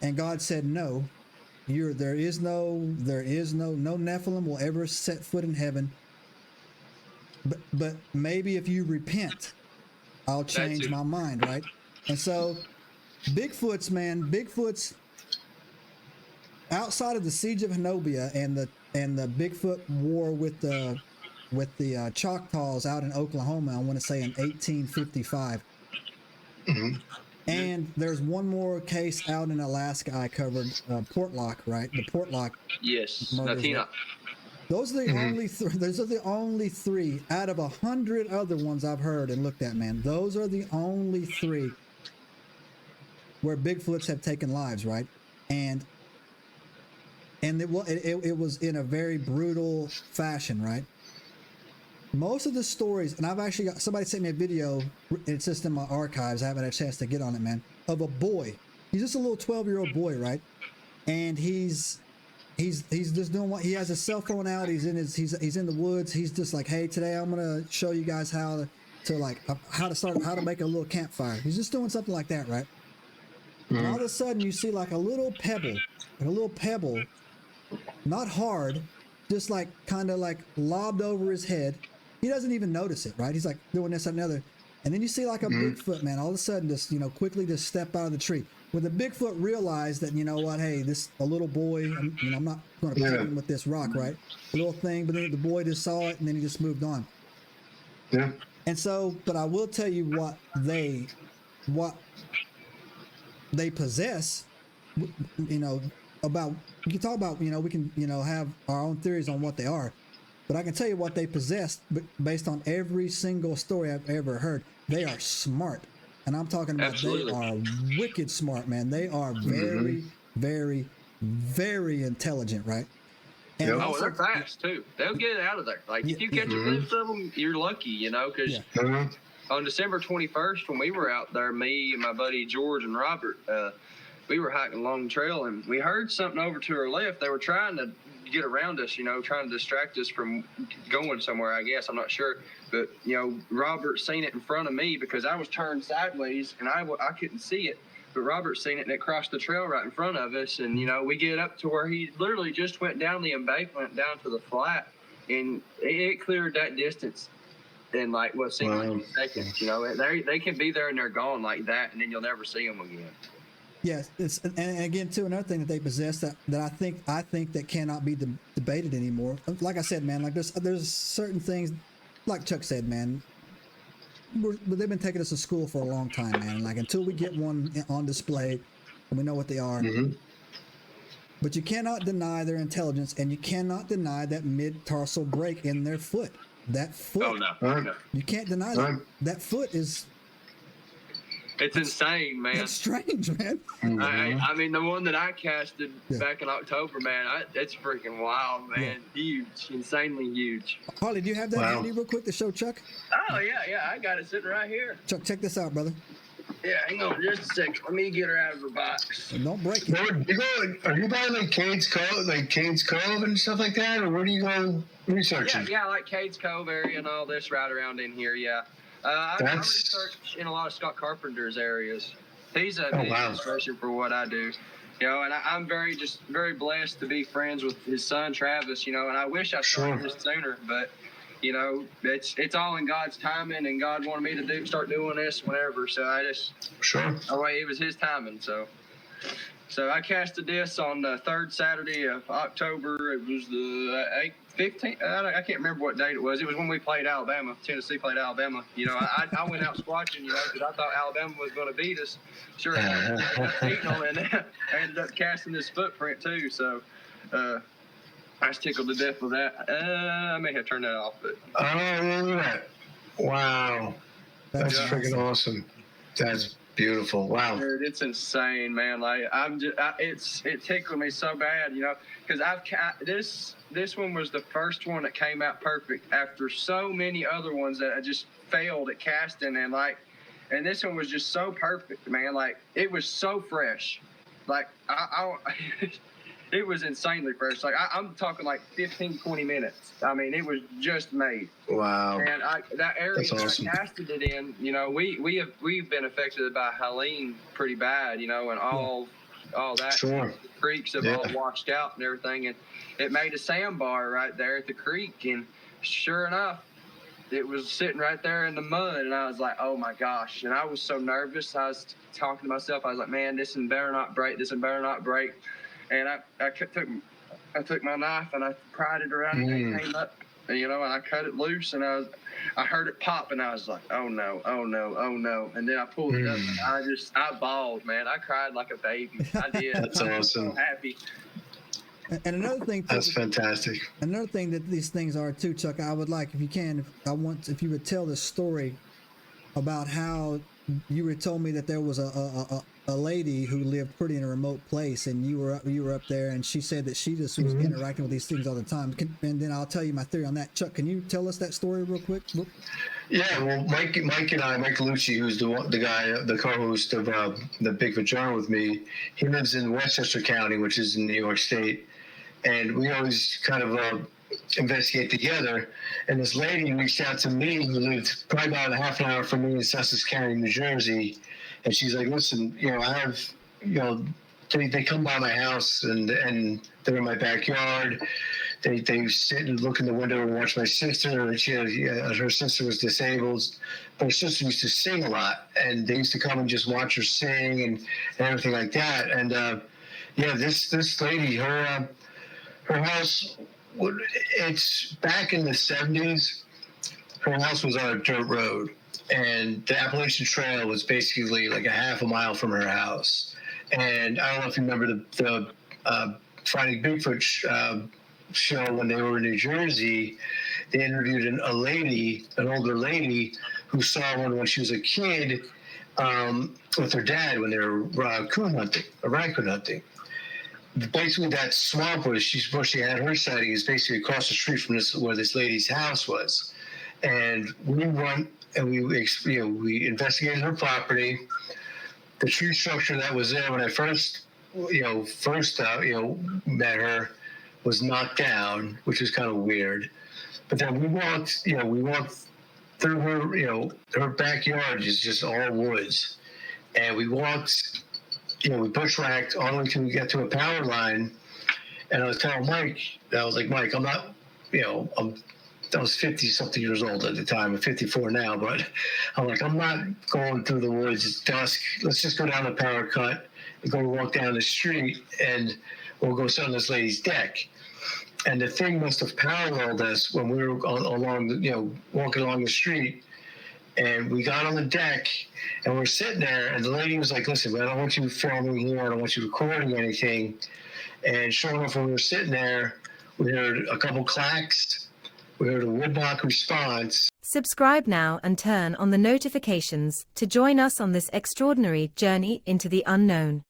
And God said, no, there is no Nephilim will ever set foot in heaven. But maybe if you repent, I'll change my mind, right? And so Bigfoot's outside of the siege of Zenobia and the Bigfoot war with the Choctaws out in Oklahoma, I want to say in 1855. Mm-hmm. And there's one more case out in Alaska I covered, Portlock, right? The Portlock. Yes, murders. Latina. Those are the only those are the only 3 out of 100 other ones I've heard and looked at, man. Those are the only 3 where Bigfoots have taken lives, right? And it was in a very brutal fashion, right? Most of the stories, and I've actually got somebody sent me a video. It's just in my archives. I haven't had a chance to get on it, man. Of a boy. He's just a little 12-year-old boy, right? And he's just doing what he has his cell phone out. He's in the woods. He's just like, hey, today I'm gonna show you guys how to make a little campfire. He's just doing something like that, right? Mm-hmm. And all of a sudden you see like a little pebble, not hard, just like kind of like lobbed over his head. He doesn't even notice it, right? He's like doing this and another. And then you see like a Bigfoot, man, all of a sudden just, quickly just step out of the tree. When the Bigfoot realized that, you know what, hey, a little boy, I'm not going to pet him with this rock, right? A little thing, but then the boy just saw it and then he just moved on. Yeah. And so, but I will tell you what they possess, about, you can talk about, we can, have our own theories on what they are, but I can tell you what they possess based on every single story I've ever heard. They are smart. And I'm talking about They are wicked smart, man. They are very, very, very intelligent, right? And they're fast too. They'll get out of there. Like if you catch a glimpse of them, you're lucky, because on December 21st, when we were out there, me and my buddy George and Robert, we were hiking along the trail and we heard something over to our left. They were trying to get around us, trying to distract us from going somewhere, I guess. I'm not sure. But, Robert seen it in front of me because I was turned sideways and I couldn't see it. But Robert seen it and it crossed the trail right in front of us. And, we get up to where he literally just went down the embankment down to the flat. And it cleared that distance in like what seemed like seconds. They can be there and they're gone like that, and then you'll never see them again. Yes, and again too, another thing that they possess that I think that cannot be debated anymore. Like I said, man, like there's certain things, like Chuck said, man. They've been taking us to school for a long time, man. Like until we get one on display, and we know what they are. Mm-hmm. But you cannot deny their intelligence, and you cannot deny that mid-tarsal break in their foot. That foot. Oh no! You can't deny that. That foot is. It's insane, man. It's strange, man. I mean, the one that I casted back in October, man, it's freaking wild, man. Yeah. Huge, insanely huge. Harley, do you have that handy real quick to show Chuck? Oh, yeah, I got it sitting right here. Chuck, check this out, brother. Yeah, hang on just a second. Let me get her out of her box. And don't break it. Are you buying like Cade's Cove and stuff like that, or where do you go researching? Yeah, like Cade's Cove area and all this right around in here, yeah. I research in a lot of Scott Carpenter's areas. He's a big inspiration for what I do. And I'm very blessed to be friends with his son Travis. And I wish I started this sooner, but it's all in God's timing, and God wanted me to start doing this whenever. So I just it was His timing. So I casted this on the third Saturday of October. It was the 15th. I can't remember what date it was. It was when we played Alabama. Tennessee played Alabama. I went out squatching, because I thought Alabama was going to beat us. Sure enough, beating them, and I ended up casting this footprint too. So I was tickled to death with that. I may have turned that off, but. Wow, that's freaking awesome. That's beautiful. Wow. Dude, it's insane, man. Like it tickled me so bad, because this one was the first one that came out perfect after so many other ones that I just failed at casting, and this one was just so perfect, man. Like it was so fresh. Like it was insanely fresh. Like I'm talking like 15, 20 minutes. I mean, it was just made. Wow. And that area that I casted it in, we've been affected by Helene pretty bad, and all all that. Sure. The creeks have all washed out and everything, and it made a sandbar right there at the creek, and sure enough, it was sitting right there in the mud, and I was like, oh my gosh. And I was so nervous. I was talking to myself. I was like, man, this one better not break. This one better not break. And I took my knife and I pried it around and it came up, and I cut it loose, and I heard it pop, and I was like, oh no, oh no, oh no. And then I pulled it up, and I bawled, man. I cried like a baby. I did. That's awesome. I was so happy. And another thing, that's fantastic. Another thing that these things are too, Chuck, I would like, if you can, if you would tell the story about how you were told me that there was a lady who lived pretty in a remote place, and you were up there, and she said that she just was interacting with these things all the time. And then I'll tell you my theory on that. Chuck, can you tell us that story real quick? Yeah, well, Mike Lucci, who's the guy, the co-host of the Bigfoot Journal with me, he lives in Westchester County, which is in New York State, and we always kind of investigate together. And this lady reached out to me, who lived probably about a half an hour from me in Sussex County, New Jersey, and she's like, listen, I have, they come by my house and they're in my backyard. They sit and look in the window and watch my sister. And her sister was disabled, but her sister used to sing a lot, and they used to come and just watch her sing and everything like that. And this lady, her house, it's back in the 70s. Her house was on a dirt road, and the Appalachian Trail was basically like a half a mile from her house. And I don't know if you remember the Finding Bigfoot show when they were in New Jersey. They interviewed an older lady who saw one when she was a kid with her dad when they were raccoon hunting. Basically, that swamp where she had her sighting is basically across the street from where this lady's house was. And we went and we investigated her property. The tree structure that was there when I first met her was knocked down, which was kind of weird. But then we walked through her backyard is just all woods, and we walked, we bushwhacked all the way till we get to a power line. And I was telling Mike, Mike, I'm not, I was 50 something years old at the time. I'm 54 now, but I'm like, I'm not going through the woods. It's dusk. Let's just go down the power cut and go walk down the street, and we'll go sit on this lady's deck. And the thing must have paralleled us when we were walking along the street, and we got on the deck and we're sitting there, and the lady was like, listen, I don't want you filming here. I don't want you recording anything. And sure enough, when we were sitting there, we heard a couple clacks. We heard a woodblock response. Subscribe now and turn on the notifications to join us on this extraordinary journey into the unknown.